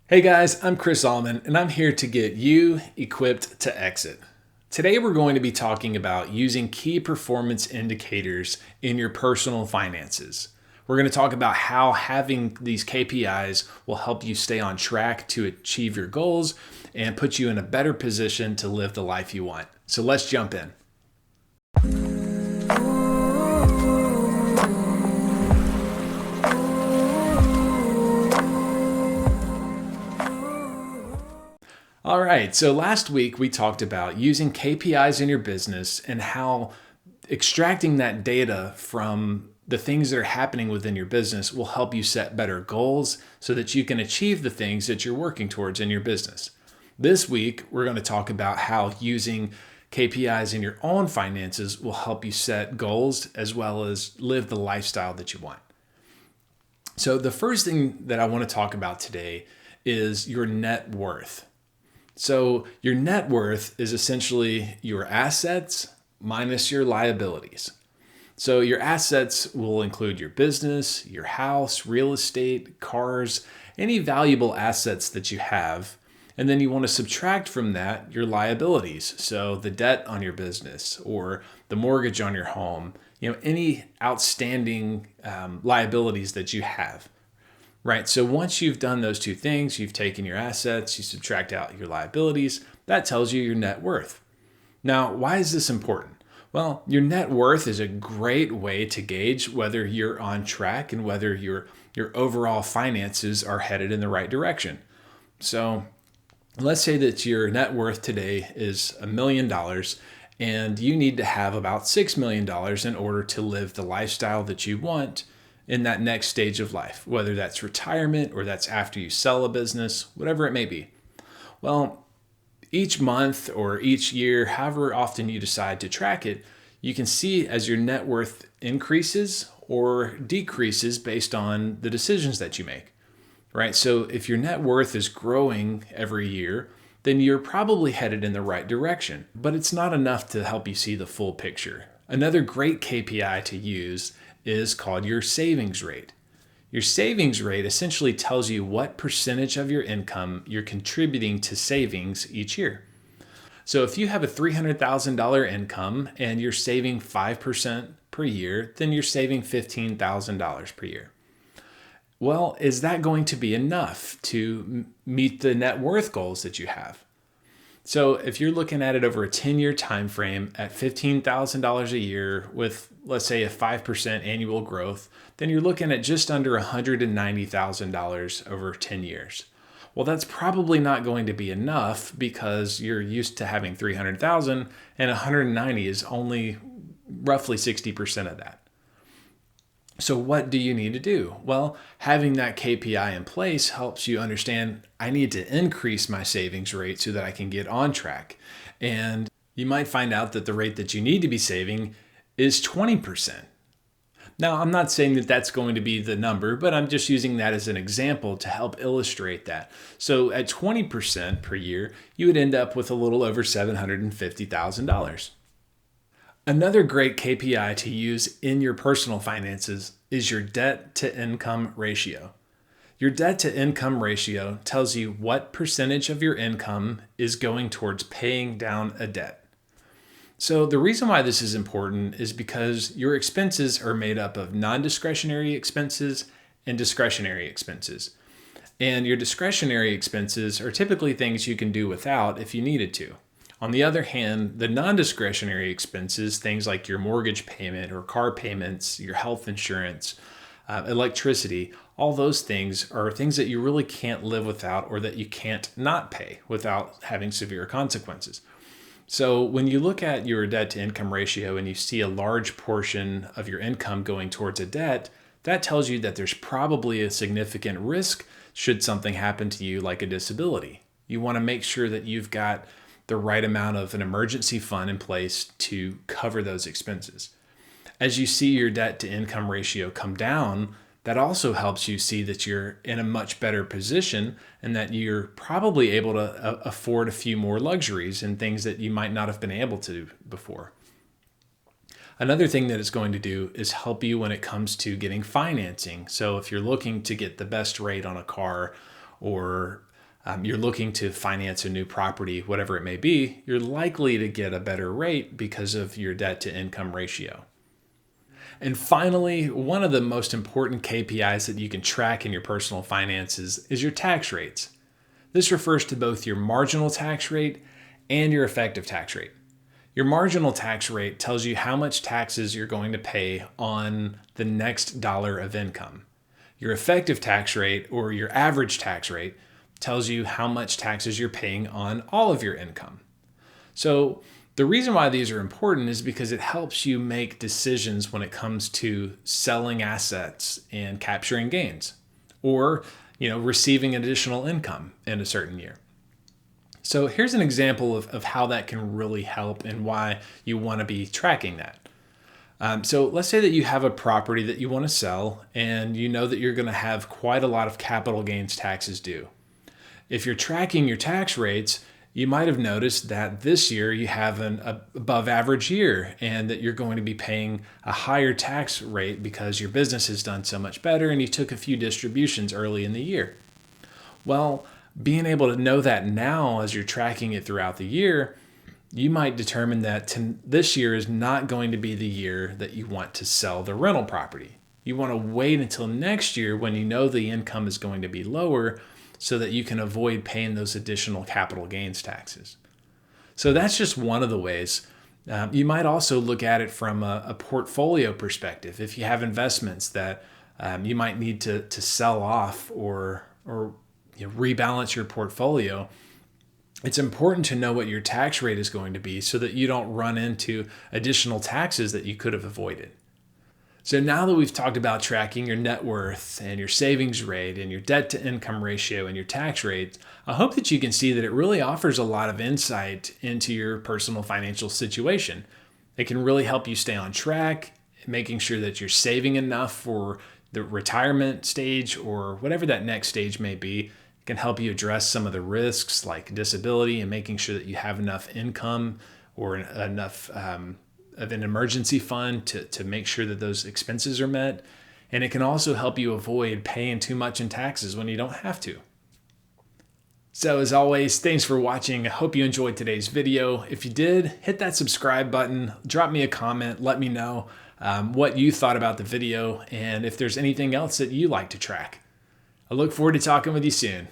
Hey guys, I'm Chris Alman, and I'm here to get you equipped to exit. Today we're going to be talking about using key performance indicators in your personal finances. We're going to talk about how having these KPIs will help you stay on track to achieve your goals and put you in a better position to live the life you want. So let's jump in. All right, so last week we talked about using KPIs in your business and how extracting that data from the things that are happening within your business will help you set better goals so that you can achieve the things that you're working towards in your business. This week, we're going to talk about how using KPIs in your own finances will help you set goals as well as live the lifestyle that you want. So, the first thing that I want to talk about today is your net worth. So your net worth is essentially your assets minus your liabilities. So your assets will include your business, your house, real estate, cars, any valuable assets that you have. And then you want to subtract from that your liabilities. So the debt on your business or the mortgage on your home, any outstanding liabilities that you have. Right, so once you've done those two things, you've taken your assets, you subtract out your liabilities, that tells you your net worth. Now, why is this important? Well, your net worth is a great way to gauge whether you're on track and whether your overall finances are headed in the right direction. So let's say that your net worth today is $1 million and you need to have about $6 million in order to live the lifestyle that you want in that next stage of life, whether that's retirement or that's after you sell a business, whatever it may be. Well, each month or each year, however often you decide to track it, you can see as your net worth increases or decreases based on the decisions that you make, right? So if your net worth is growing every year, then you're probably headed in the right direction, but it's not enough to help you see the full picture. Another great KPI to use is called your savings rate. Your savings rate essentially tells you what percentage of your income you're contributing to savings each year. So if you have a $300,000 income and you're saving 5% per year, then you're saving $15,000 per year. Well, is that going to be enough to meet the net worth goals that you have? So if you're looking at it over a 10-year time frame at $15,000 a year with, let's say, a 5% annual growth, then you're looking at just under $190,000 over 10 years. Well, that's probably not going to be enough because you're used to having 300,000 and 190 is only roughly 60% of that. So what do you need to do? Well, having that KPI in place helps you understand I need to increase my savings rate so that I can get on track. And you might find out that the rate that you need to be saving is 20%. Now, I'm not saying that that's going to be the number, but I'm just using that as an example to help illustrate that. So at 20% per year, you would end up with a little over $750,000. Another great KPI to use in your personal finances is your debt to income ratio. Your debt to income ratio tells you what percentage of your income is going towards paying down a debt. So the reason why this is important is because your expenses are made up of non-discretionary expenses and discretionary expenses. And your discretionary expenses are typically things you can do without if you needed to. On the other hand, the non-discretionary expenses, things like your mortgage payment or car payments, your health insurance, electricity, all those things are things that you really can't live without or that you can't not pay without having severe consequences. So when you look at your debt to income ratio and you see a large portion of your income going towards a debt, that tells you that there's probably a significant risk should something happen to you like a disability. You want to make sure that you've got the right amount of an emergency fund in place to cover those expenses. As you see your debt to income ratio come down, that also helps you see that you're in a much better position and that you're probably able to afford a few more luxuries and things that you might not have been able to before. Another thing that it's going to do is help you when it comes to getting financing. So if you're looking to get the best rate on a car or you're looking to finance a new property, whatever it may be, you're likely to get a better rate because of your debt to income ratio. And finally, one of the most important KPIs that you can track in your personal finances is your tax rates. This refers to both your marginal tax rate and your effective tax rate. Your marginal tax rate tells you how much taxes you're going to pay on the next dollar of income. Your effective tax rate, or your average tax rate, tells you how much taxes you're paying on all of your income. So the reason why these are important is because it helps you make decisions when it comes to selling assets and capturing gains, or receiving additional income in a certain year. So here's an example of how that can really help and why you want to be tracking that. So let's say that you have a property that you want to sell and you know that you're going to have quite a lot of capital gains taxes due. If you're tracking your tax rates, you might have noticed that this year you have an above average year and that you're going to be paying a higher tax rate because your business has done so much better and you took a few distributions early in the year. Well, being able to know that now as you're tracking it throughout the year, you might determine that this year is not going to be the year that you want to sell the rental property. You want to wait until next year when you know the income is going to be lower so that you can avoid paying those additional capital gains taxes. So that's just one of the ways. You might also look at it from a portfolio perspective. If you have investments that you might need to sell off or rebalance your portfolio, it's important to know what your tax rate is going to be so that you don't run into additional taxes that you could have avoided. So now that we've talked about tracking your net worth and your savings rate and your debt to income ratio and your tax rate, I hope that you can see that it really offers a lot of insight into your personal financial situation. It can really help you stay on track, making sure that you're saving enough for the retirement stage or whatever that next stage may be. It can help you address some of the risks like disability and making sure that you have enough income or enough of an emergency fund to make sure that those expenses are met. And it can also help you avoid paying too much in taxes when you don't have to. So as always, thanks for watching. I hope you enjoyed today's video. If you did, hit that subscribe button, drop me a comment, let me know what you thought about the video and if there's anything else that you like to track. I look forward to talking with you soon.